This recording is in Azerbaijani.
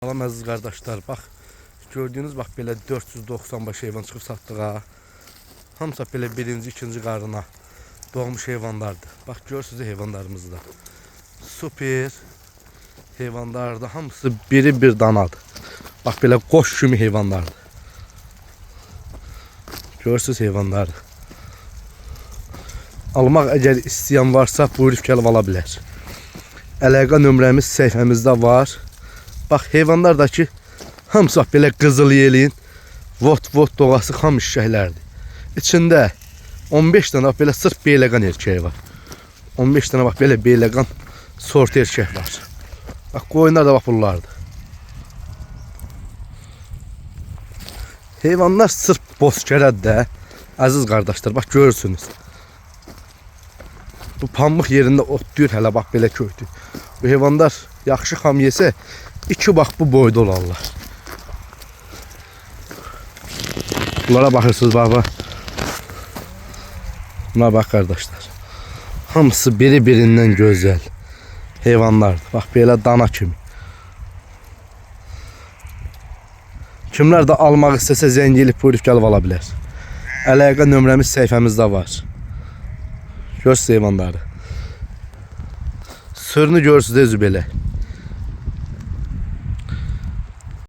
Salam əziz qardaşlar, bax gördüyünüz bax belə 495 heyvan çıxıb satdığa. Hamısı belə birinci, ikinci qarına doğmuş heyvanlardır. Bax görürsünüz heyvanlarımızda. Super heyvanlardır. Hamısı biri bir danadır. Bax belə qoş kimi heyvanlardır. Görürsünüz heyvanları. Almaq əgər istəyən varsa buyurub gəlib ala bilər. Əlaqə nömrəmiz səhifəmizdə var. Bax heyvanlardakı hamısı belə qızıl yelin, vot doğası xam işşəklərdir. İçində 15 dənə belə sırf beyləqan erkəyi var. 15 dənə bax belə beyləqan sort erkək var. Bax qoyunlar da bax bunlardır. Heyvanlar sırf bozkərədir də, əziz qardaşlar, bax görürsünüz. Bu pambıq yerində otlayır hələ bax belə köydü. Bu heyvanlar yaxşı xam yesə, iki bax bu boyda olarlar. Bunlara baxırsınız bax. Buna bax qardaşlar. Hamısı biri-birindən gözəl heyvanlardır. Bax belə dana kimi. Kimlər də almaq istəsə zəng edib buyurub gəlib ala bilər. Əlaqə nömrəmiz səhifəmizdə var. Görürsünüz heyvanları. Sırrını görürsünüz belə.